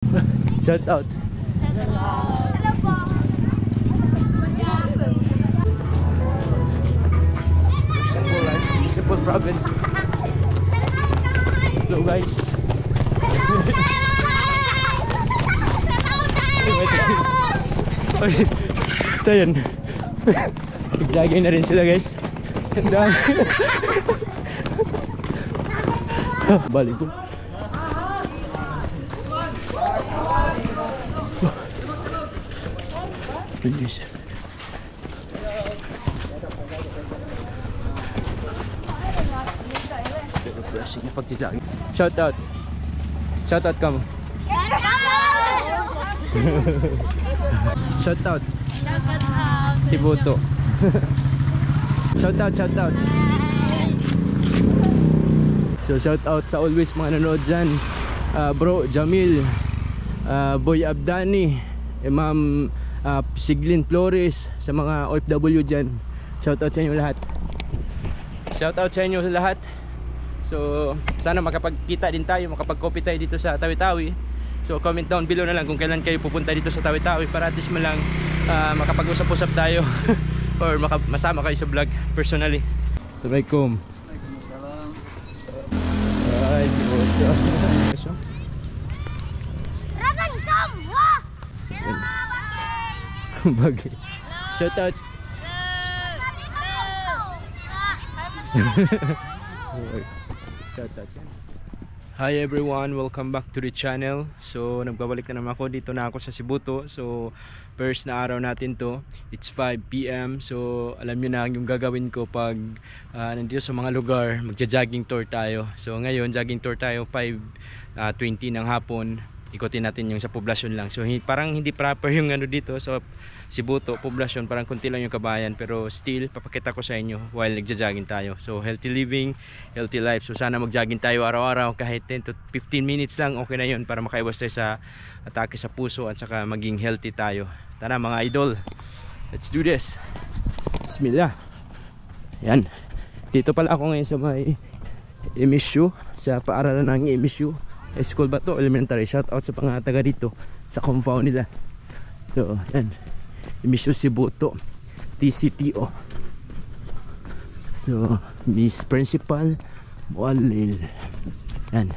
Shout out. Hello po. Simple province. Hello guys. Oy, ito yun. Naglagay na rin sila guys. Ang dami. Balik ko. Yes. Refreshing na pagtijagin. Shout out. Shout out kamo. Shout out. Si Buto. Shout out, shout out. So shout out sa always mga nanood dyan. Bro Jamil, Boy Abdani, Ma'am Siglin Flores, sa mga OFW dyan. Shout out sa inyo lahat. Shout out sa inyo lahat. So sana makapagkita din tayo, makapag-copy tayo dito sa Tawi-Tawi. So comment down below na lang kung kailan kayo pupunta dito sa Tawi-Tawi para at least man lang makapag-usap-usap tayo or masama kayo sa vlog personally. Assalamualaikum. Ay, si Boto. Ragan kom. Wah. Hello mga Bagay. Shout out. Shout out. Hi everyone, welcome back to the channel. So nagbabalik na naman ako, dito na ako sa Sibuto. So first na araw natin to. It's 5 PM. So alam nyo na yung gagawin ko pag nandito sa mga lugar, magja-jogging tour tayo. So ngayon jogging tour tayo 5:20 ng hapon. Ikutin natin yung sa poblasyon lang. So parang hindi proper yung ano dito. So Sibuto, poblasyon, parang kunti lang yung kabayan. Pero still, papakita ko sa inyo while nagja-jogging tayo. So healthy living, healthy life. So sana mag-jogging tayo araw-araw, kahit 10 to 15 minutes lang, okay na yun, para makaiwas tayo sa atake sa puso at saka maging healthy tayo. Tara mga idol, let's do this. Bismillah. Yan, dito pala ako ngayon sa may MSU, sa paaralan ng MSU. School ba to? Elementary. Shout out sa mga taga dito sa compound nila. So yan, MSU Sibuto TCTO. So Miss Principal Mualil. Yan,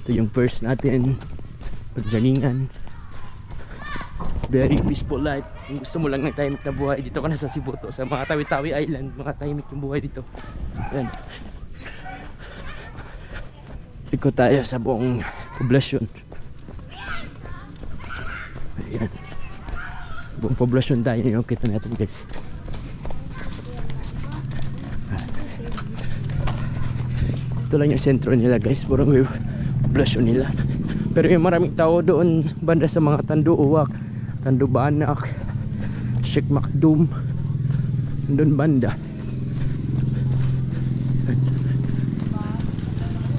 ito yung first natin pagjagingan. Very peaceful life. Kung gusto mo lang ng tahimik na buhay, dito ka na sa Sibuto, sa mga Tawi-Tawi Island. Mga tahimik yung buhay dito. Yan, ikot tayo sa buong poblasyon. Ayan, buong poblasyon tayo yung kita natin guys. Ito lang yung sentro nila guys, buong poblasyon nila. Pero yung maraming tao doon banda sa mga Tanduuwak, Tandubanak, Sheikh Makdum, doon banda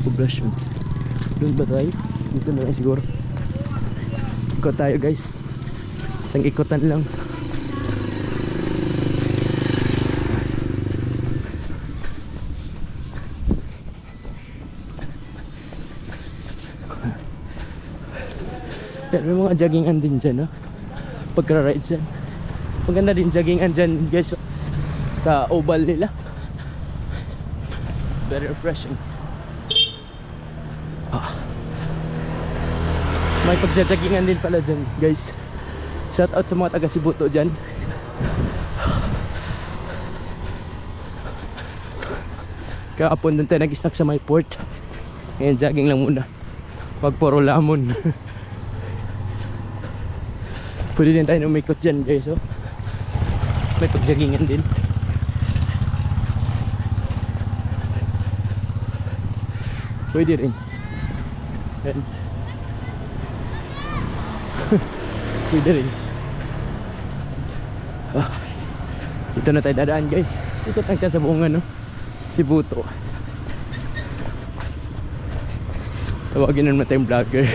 poblasyon. Doon ba tayo? Dito na lang siguro. Ikot tayo guys, isang ikutan lang. Yan, may mga joggingan din dyan, no? Pagka-ride dyan, maganda din joggingan dyan guys, sa oval nila. Very refreshing. May pagja-joggingan din pala dyan guys. Shout out sa mga taga Sibuto dyan. Kahapon doon tayo nag-snack sa may port. Ngayon jogging lang muna, wag puro lamon. Pwede din tayo umikot dyan guys, oh. May pag-joggingan din. Pwede rin. Yan. Pwede rin. Dito na tayo dadaan guys. Dito tayo sa buong ano, Sibuto. Tawagin naman tayong vlogger.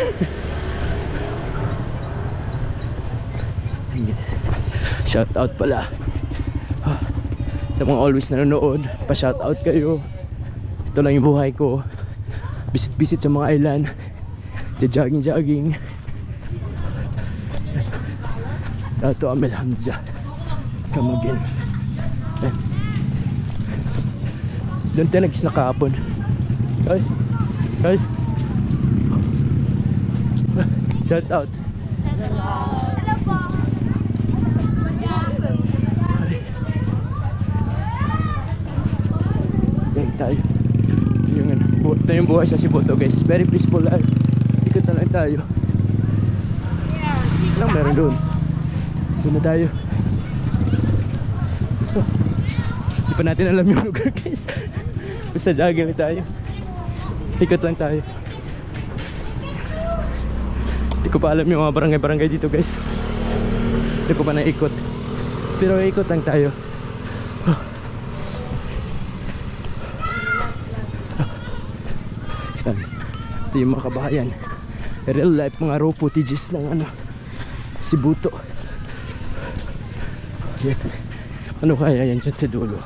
Shout out pala sa mga always nanonood. Pa shout out kayo. Ito lang yung buhay ko. Visit sa mga island, jogging. Dato Amel Hamza. Come again. Ayan. Doon tayo nag-snack kahapon. Ay. Ay. Shout out. Hello po. Yan tayo. Ito yung buhay sa Sibuto guys. Very peaceful lang. Ikot na lang tayo. Lang meron doon. Doon na tayo. Hindi pa natin alam yung lugar guys. Basta jogging tayo. Ikot lang tayo. Hindi ko pa alam yung mga barangay-barangay dito guys. Hindi ko pa naikot. Pero ikot lang tayo. Ito yung mga kabahayan. Real life mga raw footages ng Sibuto. Yan. Ano kaya yan dyan sa dulo?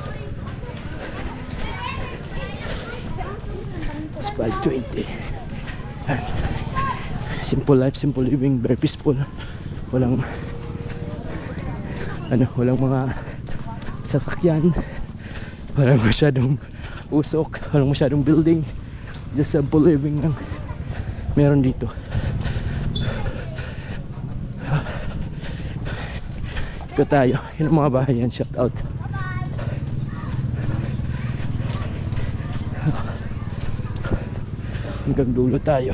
It's 5:20. Simple life, simple living, very peaceful. Walang walang mga sasakyan, walang masyadong usok, walang masyadong building. Just simple living lang meron dito. Ito tayo, yun ang mga bahay yan. Shout out. Hanggang dulo tayo.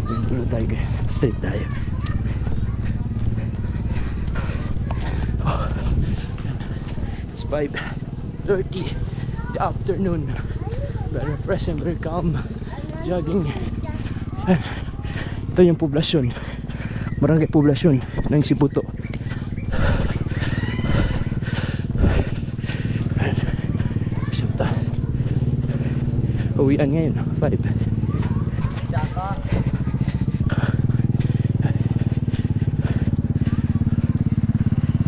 Hanggang dulo tayo, straight tayo. It's 5:30 the afternoon. Very fresh and very calm. Jogging. Ito yung poblasyon, barangay poblasyon ng Sibuto. Siyata uwian ngayon 5.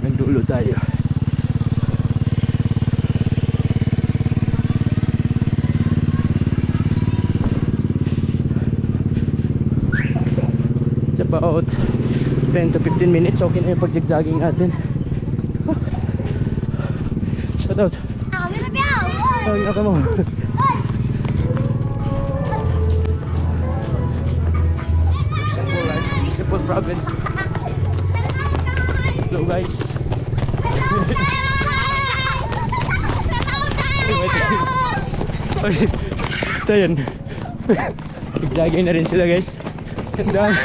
Nagdulo tayo. About 10 to 15 minutes okay na yung pag-jogging natin. Shout out. Ay, naka mo. Simple province. Hello guys. Ay, ito yun. Nag-jogging na rin sila guys. Ang dami.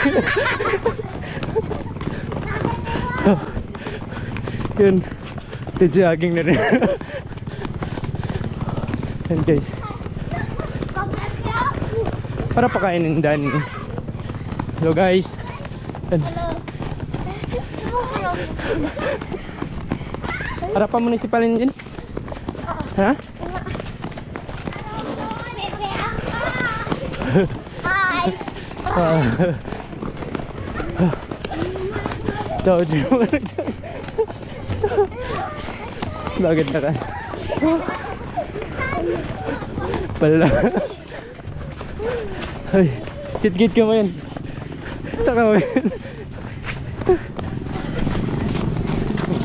Yun, jogging na rin. Yan guys, para pakainin Dan. Hello guys. Yan. Para pa municipal din. Ha? Hi. Told you. Bakit na ka? Pala. Ay, kit-kit ka mo yan. Taka mo yan.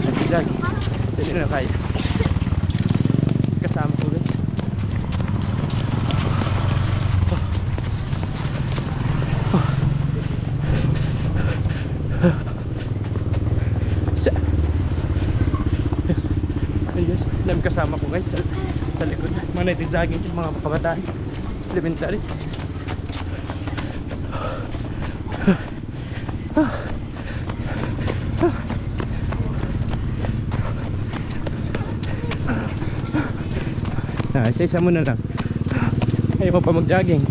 Nag-jog. Dali na kayo. Kasama ko guys. Alam kasama ko guys sa likod, mga nag-jogging, mga kabataan elementary. Isa-isa mo na lang, ayaw mo pa mag-jogging.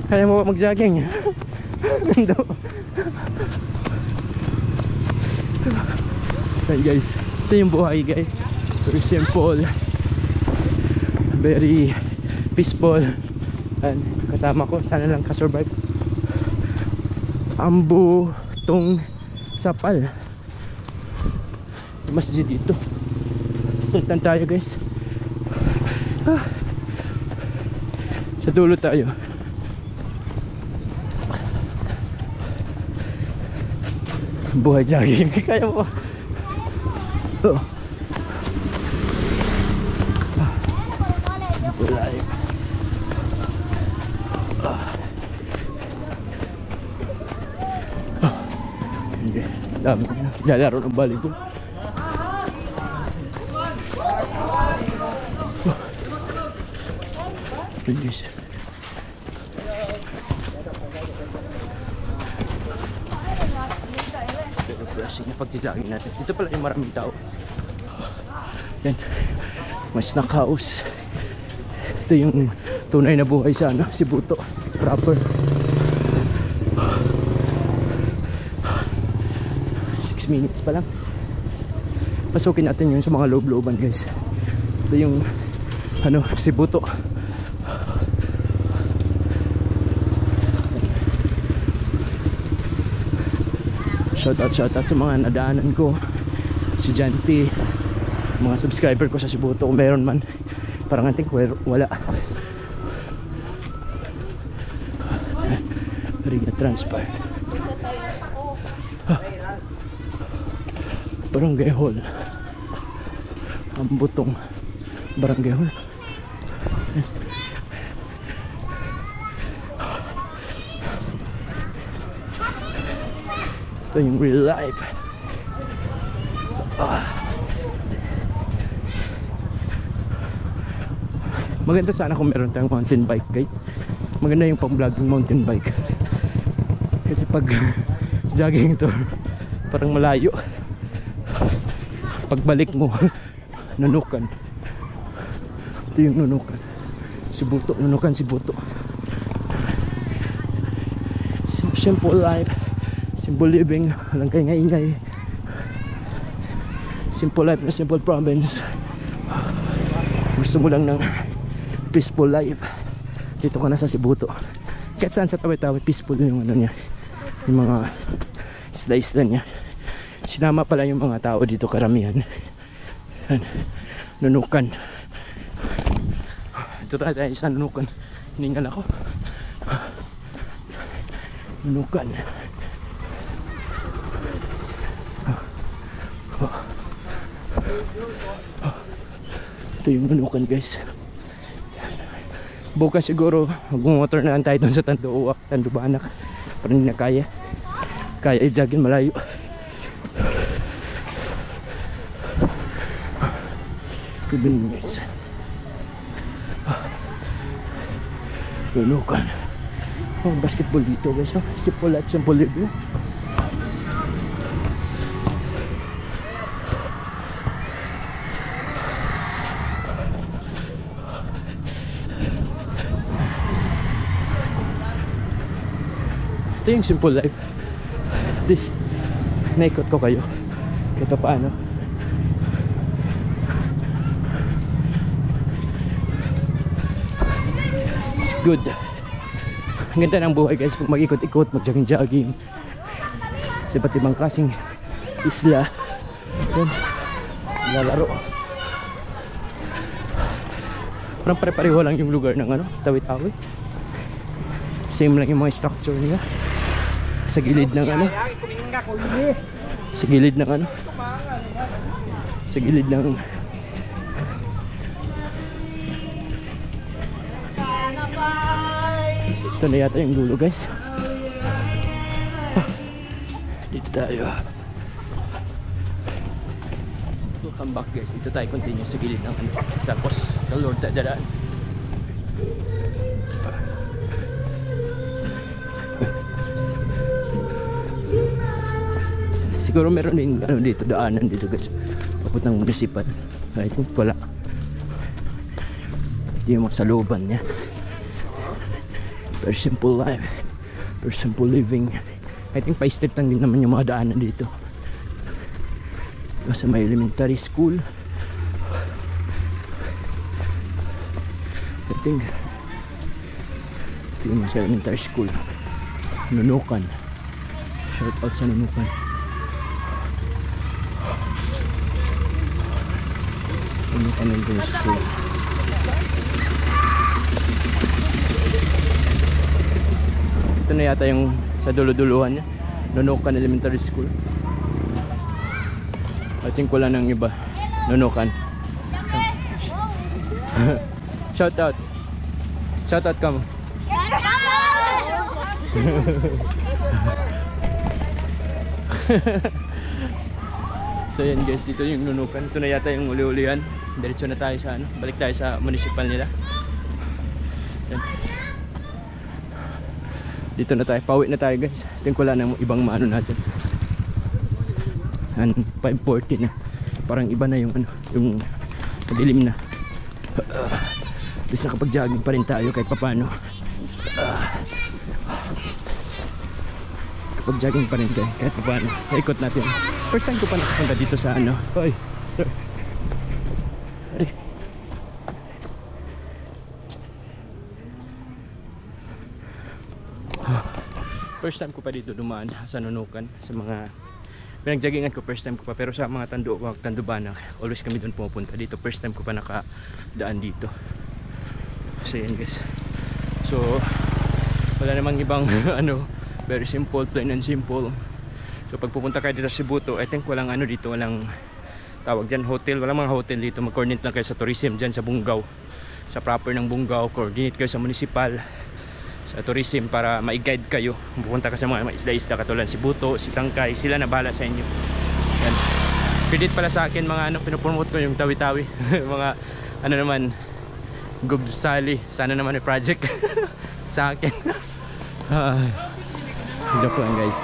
Ayaw mo pa mag-jogging. Ganda. Guys, ito yung buhay guys, very simple, very peaceful. And kasama ko, sana lang ka-survive. Ambu Tong Sapal, masjid dito. Straight lang tayo guys, Sa dulo tayo. Buhay jogging. Kaya mo. Oh. Bulay. Okay. Dami na. Lalaro ng volleyball. Please. Pero flashing na pag-jogging natin. Dito pala yung maraming tao. Yan. Mas nakaos. Ito yung tunay na buhay sa ano, Sibuto proper. 6 minutes pa lang. Pasukin natin yun sa mga loob-looban guys. Ito yung ano, Sibuto. Shoutout sa mga nadaanan ko, estudyante, mga subscriber ko sa Sibuto kung meron man. Parang anting wala. Riga Transpire. Barangay Hall. Ang butong Barangay Hall. Ito yung real life. Maganda sana kung meron tayong mountain bike guys. Maganda yung pang vlogging mountain bike. Kasi pag jogging tour parang malayo. Pagbalik mo Nunukan. Ito yung Nunukan Sibuto, Nunukan Sibuto. Simple life, simple living, walang kaingay-ingay. Simple life na simple province. Gusto mo lang ng peaceful life, dito ka na sa Sibuto. Kahit saan sa Tawi-Tawi, peaceful yung ano niya, yung mga isla-isla niya. Sinama pala yung mga tao dito karamihan. Nunukan. Ito tayo sa Nunukan. Hiningal ako. Nunukan. Ito yung Nunukan guys. Bukas siguro mag-motor na lang tayo doon sa Tandubanak. Parang hindi na kaya. Kaya i-jogging malayo. Minutes. Nunukan. Oh, basketball dito guys, no? Simple life, simple living. Ito yung simple life. This, naikot ko kayo kahit pa paano. It's good. Ang ganda ng buhay guys, pag mag-ikot-ikot, mag-jogging-jogging sa iba't ibang klaseng isla. Yan, lalaro. Parang pare-pareho lang yung lugar ng ano, Tawi-Tawi. Same lang yung mga structure niya. Sa gilid ng ano, sa gilid ng ano, sa gilid ng ito na yata yung dulo guys. Dito tayo. Welcome back guys. Dito tayo continue sa gilid ng sa Coastal Lord dadaan. Siguro meron din ano dito, daanan dito guys, papuntang municipal. I think wala. Ito yung mga saluban niya. Very simple life, very simple living. I think pa-straight lang din naman yung mga daanan dito. Sa may elementary school, I think ito yung sa elementary school. Nunukan. Shout out sa Nunukan. Nunukan elementary school. Ito na yata yung sa dulo-duluhan niya. Nunukan Elementary School. I think wala nang iba. Nunukan. Shout out. Shout out ka mo. So yan guys, dito yung nunukan. Ito na yata yung uli-ulihan. Diretso na tayo sa ano. Balik tayo sa municipal nila. Yan. Dito na tayo. Pauwi na tayo guys. Tingin ko lang ng ibang maano natin. 5:40 na. Parang iba na yung ano, yung madilim na. At least nakapag-jogging pa rin tayo kahit papano. Kapag-jogging pa rin tayo kahit papano. Ikot natin. First time ko pa nakapunta dito sa ano. Hoy, sir. Ay. First time ko pa dito dumaan sa Nunukan. Sa mga pinag-joggingan ko, first time ko pa. Pero sa mga Tandubana, always kami doon pumupunta dito. First time ko pa nakadaan dito. So yan guys. So wala namang ibang ano, very simple, plain and simple. So pag pupunta kayo dito sa Sibuto, I think walang ano dito, walang tawag dyan, hotel. Walang mga hotel dito. Mag-coordinate lang kayo sa tourism dyan sa Bungaw. Sa proper ng Bungaw, coordinate kayo sa municipal, sa tourism para ma-guide kayo. Pupunta ka sa mga isla-isla katulad Sibuto, si Tangkay, sila na bahala sa inyo. Yan. Credit pala sa akin mga ano, pinopromote ko yung Tawi-Tawi. Mga ano naman, Gubsali. Sana naman may project sa akin. Joke lang guys.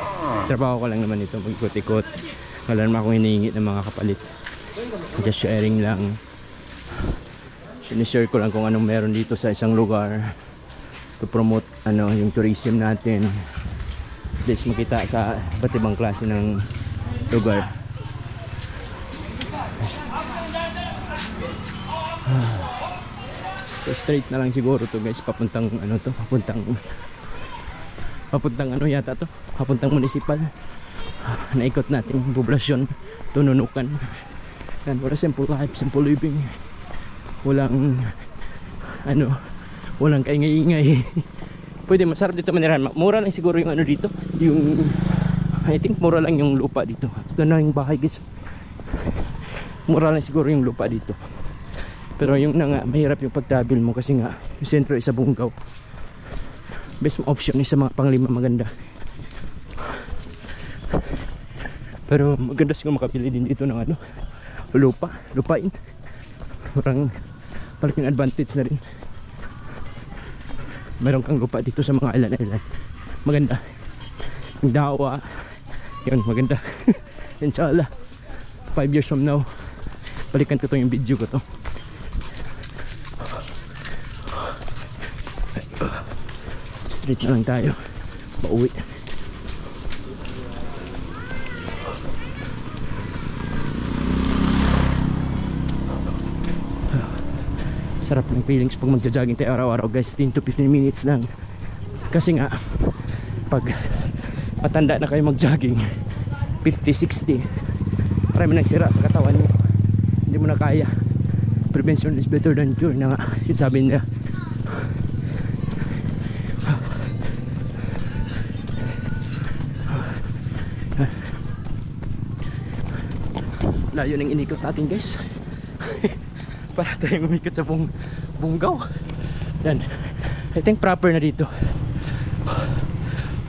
Trabaho ko lang naman ito, mag-ikot-ikot. Wala naman akong hinihingi ng mga kapalit. Just sharing lang. Sinishare ko lang kung anong meron dito sa isang lugar to promote ano, yung tourism natin. At least makita sa iba't ibang klase ng lugar. So straight na lang siguro to guys, papuntang ano to, papuntang ano yata to, papuntang municipal. Naikot natin yung poblasyon, Nunukan. Yan, wala simple life, simple living. Walang ano, walang kaingay-ingay. Pwede, masarap dito manirahan. Mura lang siguro yung ano dito, yung I think mura lang yung lupa dito. Ito na yung bahay guys. Mura lang siguro yung lupa dito. Pero yung na nga, mahirap yung pag-travel mo kasi nga yung sentro is sa Bungaw. Best option is sa mga panglima maganda. Pero maganda siguro makapili din dito ng ano, lupain. Parang malaking advantage na rin. Meron kang lupa dito sa mga island. Maganda. Yung dawa, yun maganda. Inshallah 5 years from now, balikan ko to yung video ko to. Straight na lang tayo pauwi. Sarap ng feelings pag magja-jogging tayo araw-araw guys. 10 to 15 minutes lang. Kasi nga pag matanda na kayo mag-jogging 50, 60, marami nagsira sa katawan mo. Hindi mo na kaya. Prevention is better than cure na nga. Yun sabi nila. Layo ng inikot natin guys. Para tayong umikot sa Bungaw. Yan. I think proper na dito.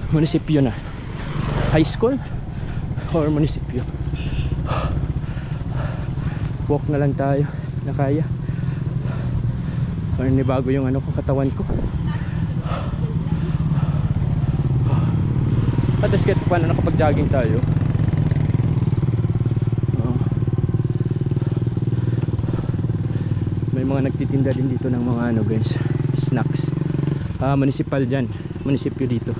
Munisipyo na. High school or munisipyo. Walk na lang tayo na kaya. Parang bago yung ano ko, katawan ko. At least kahit paano nakapag-jogging tayo. May mga nagtitinda din dito ng mga ano guys, snacks. Municipal dyan, munisipyo dito.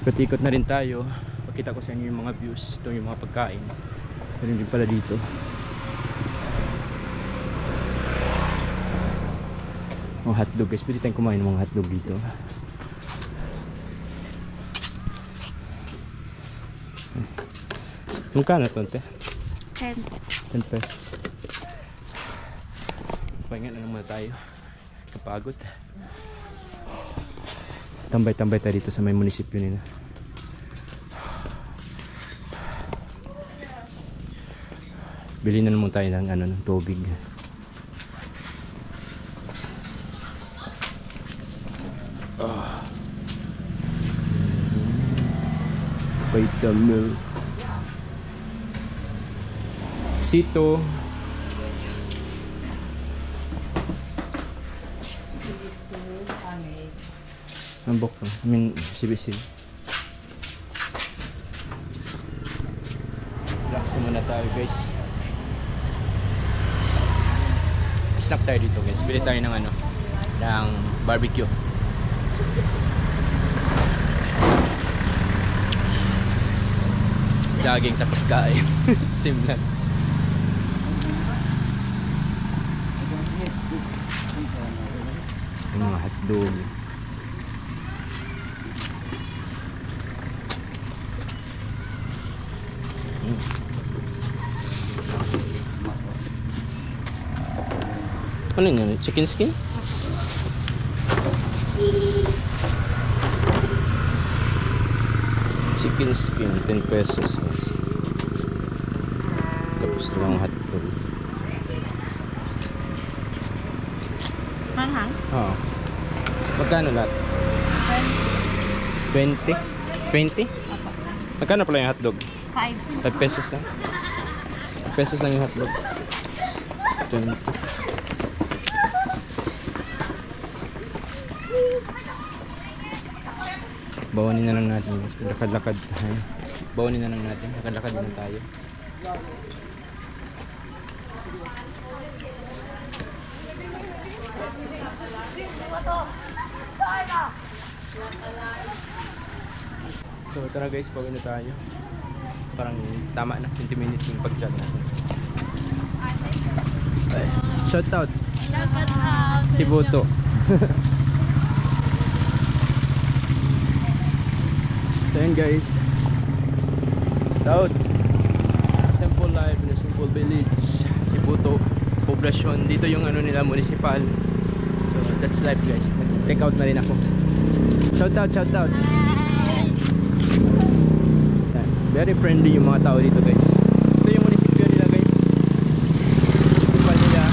Ikot-ikot na rin tayo. Pakita ko sa inyo yung mga views. Ito yung mga pagkain. Meron din pala dito. Mga hotdog guys, pwede tayong kumain ng mga hotdog dito. Magkano ito, te? 10 pesos. Pahinga na naman tayo. Kapagod. tambay-tambay tayo dito sa may munisipyo nila. Bili na naman tayo ng ng tubig. Vitamil Sito. Nambok lang. I mean, CBC. Relax na muna tayo guys. Snack tayo dito guys. Bili tayo ng ng barbecue. Jogging tapos kain. Simple. Yung mga hotdog. Ano yun? Chicken skin? Chicken skin, 10 pesos. Tapos lang hotdog. Manghang? Oo. Magkano lahat? 20? 20? Magkano pala yung hotdog? 5. 5 pesos lang. 5 pesos lang yung hotdog. 20. Bawanin na lang natin guys. Lakad-lakad tayo. Bawanin na lang natin. Lakad-lakad na tayo. So tara guys, bawain na tayo. Parang tama na 20 minutes yung pag-jog natin. Shout out si Buto. So yun guys, Taud, simple life in a simple village. Sibuto, poblasyon. Dito yung nila, municipal. So that's life guys. Take out na rin ako. Shout out, shout out. Very friendly yung mga tao dito guys. Ito yung munisipyo nila guys. Municipal nila.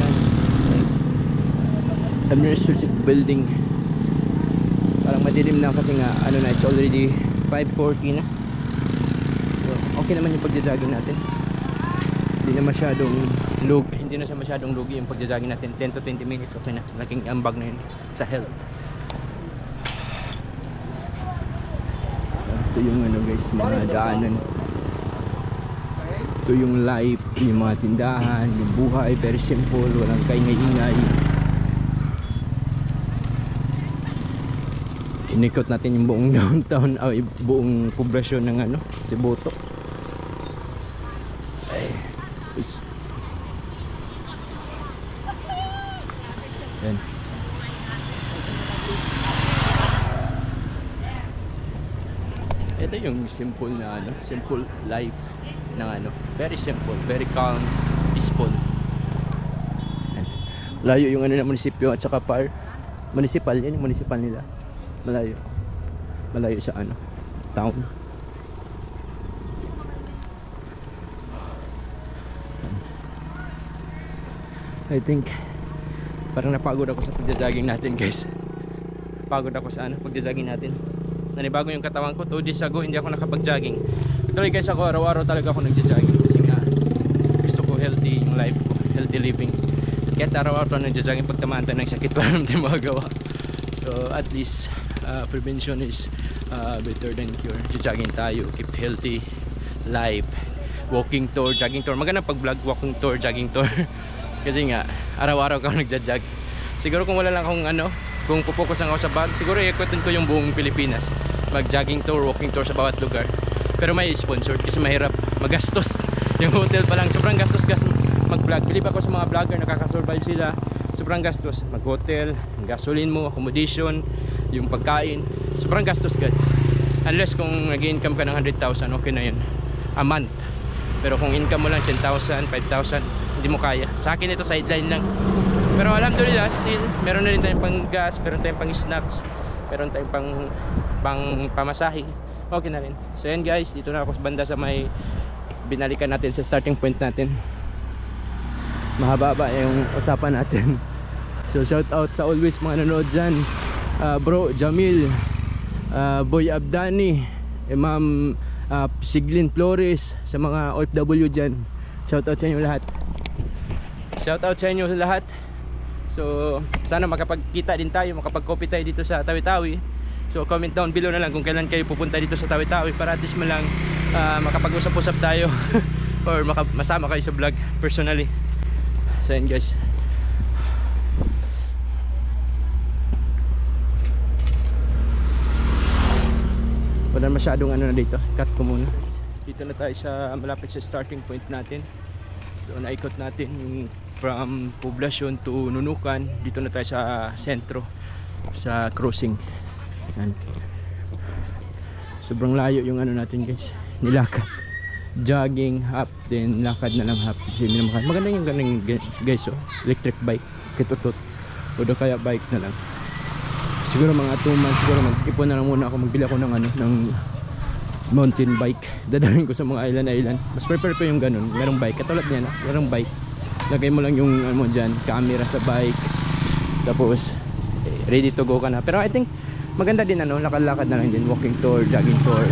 Yan. Administrative building. Parang madilim na kasi nga na, it's already 5:40 na. So okay naman yung pagja-jogging natin. Hindi na siya masyadong lugi yung pagja-jogging natin. 10 to 20 minutes okay na. Laking ambag na yun sa health. Ito yung guys, mga daanan. Ito yung life, yung mga tindahan, yung buhay, very simple, walang kaingay-ingay. Inikot natin yung buong downtown, buong poblasyon ng Sibuto. Yan. Ito yung simple na simple life ng very simple, very calm, peaceful. Yan. Layo yung na munisipyo at saka municipal, yan yung municipal nila. Malayo sa town. I think parang napagod ako sa pagja-jogging natin guys. Pagod ako sa pagja-jogging natin. Nanibago yung katawan ko. 2 days ago hindi ako nakapag-jogging. Actually guys, ako araw-araw talaga ako nagja-jogging kasi nga gusto ko healthy yung life ko, healthy living. Kahit araw-araw nagja-jogging, pag tamaan tayo ng sakit para natin magawa. So at least prevention is better than cure. Jogging tayo, keep healthy life. Walking tour, jogging tour. Maganda pag vlog, walking tour, jogging tour. Kasi nga araw-araw ka nagja-jog. Siguro kung wala lang akong kung pupokus ako sa bag, siguro ikutin ko yung buong Pilipinas. Mag-jogging tour, walking tour sa bawat lugar. Pero may sponsored kasi mahirap, magastos. Yung hotel pa lang, sobrang gastos mag-vlog. Bilib ako sa mga vlogger, nakaka-survive sila. Sobrang gastos. Mag-hotel, gasoline mo, accommodation, yung pagkain. Sobrang gastos guys. Unless kung nag-income ka ng 100,000, okay na yun. A month. Pero kung income mo lang 10,000, 5,000, hindi mo kaya. Sa akin ito sideline lang. Pero alhamdulillah, still meron na rin tayong pang gas, meron tayong pang snacks. meron tayong pang pamasahe, okay na rin. So yan guys, dito na ako sa banda sa may binalikan natin sa starting point natin. Mahaba-haba yung usapan natin. So shout out sa always mga nanonood dyan, bro Jamil, Boy Abdani, Ma'am Siglin Flores, sa mga OFW dyan. Shout out sa inyo lahat. Shout out sa inyo lahat. So sana makapagkita din tayo, makapag-coffee tayo dito sa Tawi-Tawi. So comment down below na lang kung kailan kayo pupunta dito sa Tawi-Tawi, para at least malang makapag-usap-usap tayo or masama kayo sa vlog personally. So yun guys. Wala masyadong ano na dito. Cut ko muna. Dito na tayo sa malapit sa starting point natin. So naikot natin yung from Poblacion to Nunukan. Dito na tayo sa sentro, sa crossing. Yan. Sobrang layo yung ano natin guys. Nilakad. Jogging half, then lakad na lang half. Maganda yung ganun guys, oh. Electric bike, kitutot. O do kaya bike na lang. Siguro mga 2 months siguro mag-ipon na lang muna ako, magbili ako ng ano, ng mountain bike. Dadalhin ko sa mga island. Mas prefer ko yung ganun, merong bike. Katulad niya na, merong bike. Lagay mo lang yung ano mo dyan, camera sa bike. Tapos ready to go ka na. Pero I think maganda din ano, lakad-lakad na lang din, walking tour, jogging tour.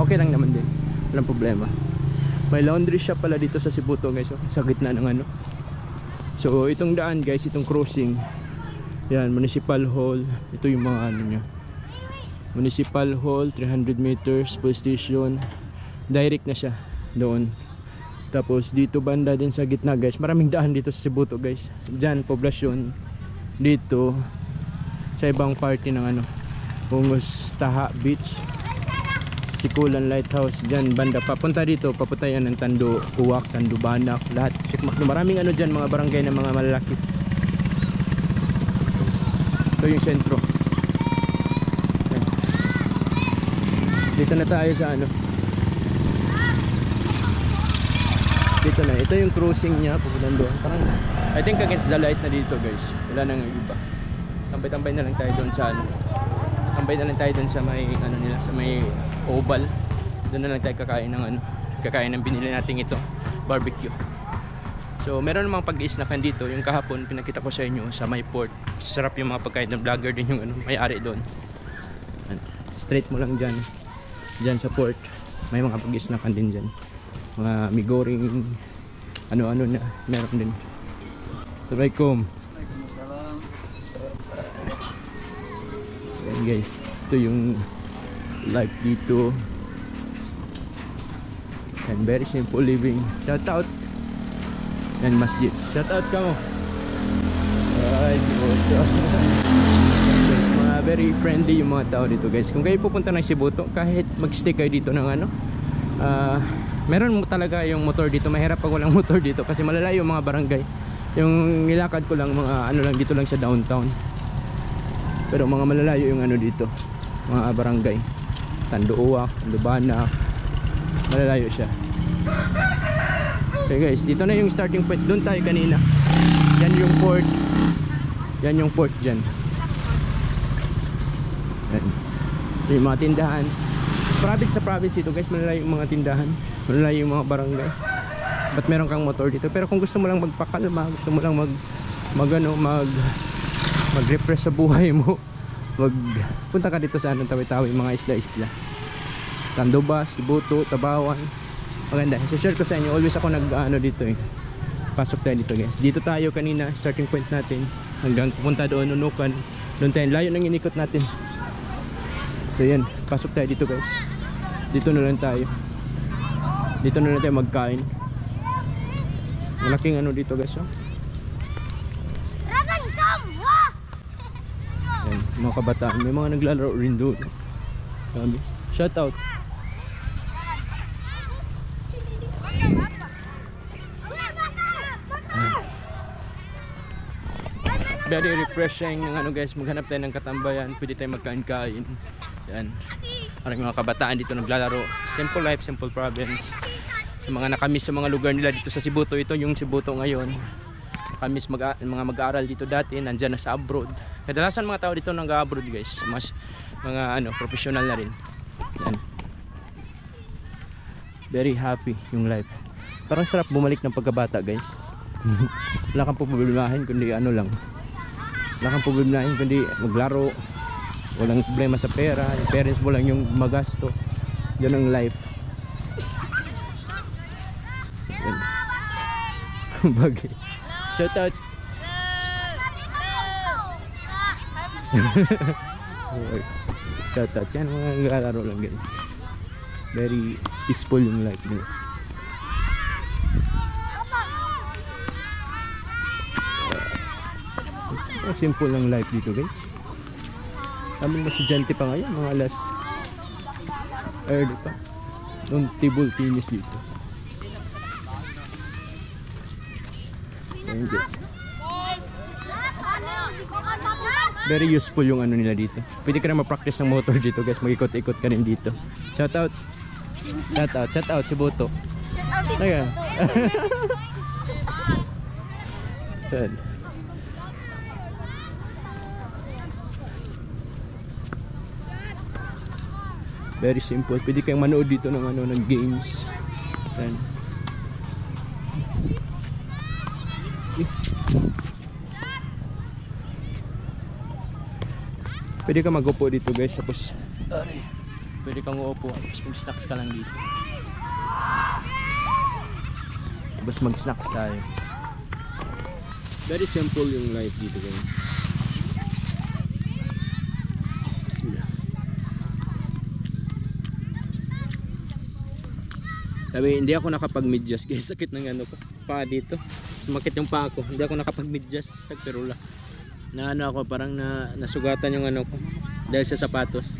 Okay lang naman din. Walang problema. May laundry shop pala dito sa Sibuto guys, oh. Sa gitna ng ano. So itong daan guys, itong crossing, yan, Municipal Hall. Ito yung mga ano nyo, Municipal Hall, 300 meters, police station. Direct na siya doon. Tapos dito banda din sa gitna guys, maraming daan dito sa Sibuto guys. Diyan, Poblacion. Dito sa ibang party ng ano, Hungos Taha Beach, Sikulan Lighthouse, dyan banda papunta dito, papunta yan ng Tando Uwak, Tando Banak, lahat. Maraming ano dyan, mga barangay na mga malalaki. Ito yung sentro. Ayan. Dito na tayo sa ano, dito na, ito yung crossing niya papunta doon. Parang I think against the light na dito guys, wala nang iba. Tambay-tambay na lang tayo doon sa ano, tambay na lang tayo doon sa may ano nila, sa may oval. Doon na lang tayo kakain ng ano, kakain ng binili natin ito, barbecue. So meron namang pag-i-snackan dito. Yung kahapon pinakita ko sa inyo sa may port, sarap yung mga pagkain ng vlogger din yung ano, may-ari doon. Straight mo lang dyan, dyan sa port may mga pag-i-snackan din dyan, mga migoring, ano-ano na meron din. Assalamualaikum. Ayan guys, ito yung life dito, and very simple living. Shout out and masjid, shout out ka mo. Ay si Boto. Guys, mga very friendly yung mga tao dito guys. Kung kayo pupunta ng Sibuto, kahit magstay kayo dito ng ano, meron mo talaga yung motor dito. Mahirap pag walang motor dito kasi malalayo yung mga barangay. Yung nilakad ko lang mga ano lang dito lang sa downtown, pero mga malalayo yung ano dito, mga barangay, Tando Uwak, Tando Banak, malalayo siya. Okay guys, dito na yung starting point. Doon tayo kanina. Yan yung port. Yan yung port dyan. Yan. Yung mga tindahan. Province sa province dito guys, malalayo yung mga tindahan, malalayo yung mga barangay. Ba't meron kang motor dito? Pero kung gusto mo lang magpakalma, gusto mo lang mag-refresh sa buhay mo, punta ka dito sa anong Tawi-Tawi, mga isla-isla, Tandobas, Sibuto, Tabawan. Maganda. So share ko sa inyo, always ako nag-ano dito eh. Pasok tayo dito guys. Dito tayo kanina, starting point natin, hanggang pupunta doon, Nunukan. Doon tayo, layo nang inikot natin. So yan, pasok tayo dito guys. Dito na lang tayo. Dito na lang tayo magkain. Malaking ano dito guys, oh. Yan, mga kabataan, may mga naglalaro rin doon. Shout out. Very refreshing ng ano guys, maghanap tayo ng katambayan, pwede tayo magkain-kain. Yan. Maraming mga kabataan dito naglalaro. Simple life, simple province. Sa mga nakamiss sa mga lugar nila dito sa Sibuto, ito yung Sibuto ngayon. kami mga mag-aaral dito dati, nandyan na sa abroad. Kadalasan mga tao dito nag-abroad guys, mas mga professional na rin. Yan. Very happy yung life. Parang sarap bumalik ng pagkabata guys. Wala kang problemahin kundi lang. Wala kang problemahin kundi maglaro. Walang problema sa pera. Yung parents mo lang yung magasto. Yun ang life. Yan. Bagay. Shout out. Shout out. Yan mga naglalaro lang guys. Very peaceful yung life nila. Simple lang life dito guys. Kaming estudyante pa ngayon, mga alas early pa. Nung table tennis dito. Ayan guys. Very useful yung nila dito. Pwede ka na ma-practice ng motor dito guys. Mag-ikot-ikot ka rin dito. Shout out. Shout out si Boto. Ayan. Ayan. Very simple. Pwede kayong manood dito ng ng games. Ayan. Pwede ka mag-upo dito guys. Tapos pwede kang uupo. Tapos mag-snacks ka lang dito. Tapos mag-snacks tayo. Very simple yung life dito guys. Bismillah. Sabi, hindi ako nakapag-medyas guys. Sakit ng ko. Paa dito. Sumakit yung paa ko. Hindi ako nakapag-medyas. Stagperula. Na ako parang nasugatan yung ko. Dahil sa sapatos.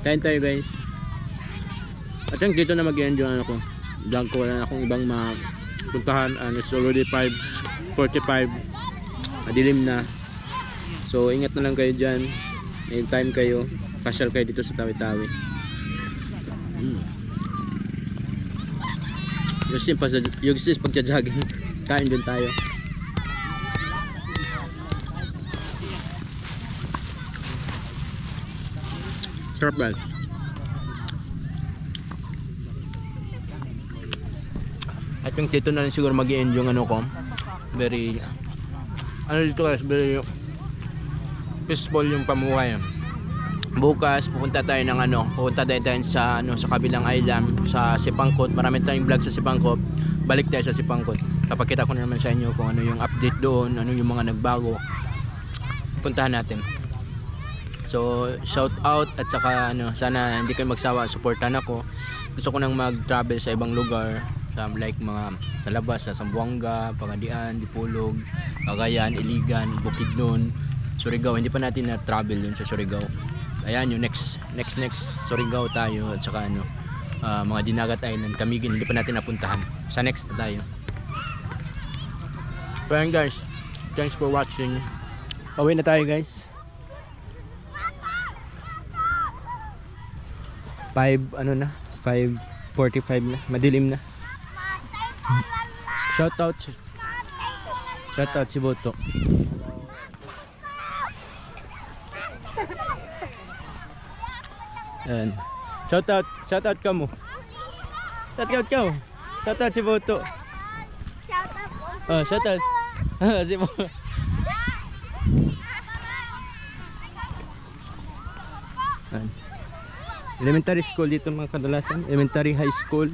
Kain tayo guys. At yung dito na mag-enjoy ko. Diyan ko wala na akong ibang mapuntahan. It's already 5:45. Madilim na. So ingat na lang kayo dyan. May time kayo. Pasyal kayo dito sa Tawi-Tawi. Yung sis pagja-jogging. Kain din tayo. Sarap guys. At yung dito na rin siguro mag-i-end yung ko. Very dito guys, very peaceful yung pamuhay. Bukas pupunta tayo ng pupunta tayo sa sa kabilang island sa Sipangkot. Marami tayong vlog sa Sipangkot. Balik tayo sa Sipangkot. Papakita ko na naman sa inyo kung ano yung update doon, ano yung mga nagbago. Puntahan natin. So shout out at saka sana hindi kayo magsawa suportahan ako. Gusto ko nang mag-travel sa ibang lugar, sa like mga sa labas, sa Zamboanga, Pagadian, Dipolog, Cagayan, Iligan, Bukidnon, Surigao. Hindi pa natin na-travel dun sa Surigao. Ayan yung next Surigao tayo at saka mga Dinagat Island, Camiguin, hindi pa natin napuntahan. Sa next na tayo. Pero guys, thanks for watching. Pauwi na tayo guys. 5:45 na, madilim na. Shout out si Boto. Ayan. Shout out ka mo. Shout out si Boto. Shout out si Boto. Elementary school dito mga kadalasan. Elementary high school.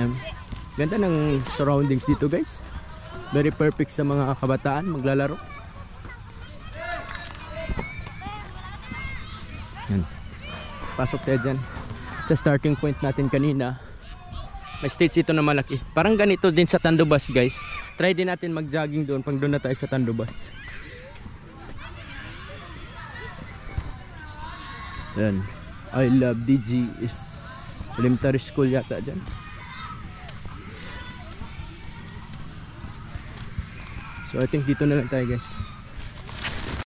Ayan. Ganda ng surroundings dito guys. Very perfect sa mga kabataan maglalaro. Ayan. Pasok tayo dyan. Sa starting point natin kanina. May stage ito na malaki. Parang ganito din sa Tandubas guys. Try din natin mag-jogging doon pag doon na tayo sa Tandubas. Ayan. I love DG is elementary school yata dyan. So I think dito na lang tayo guys.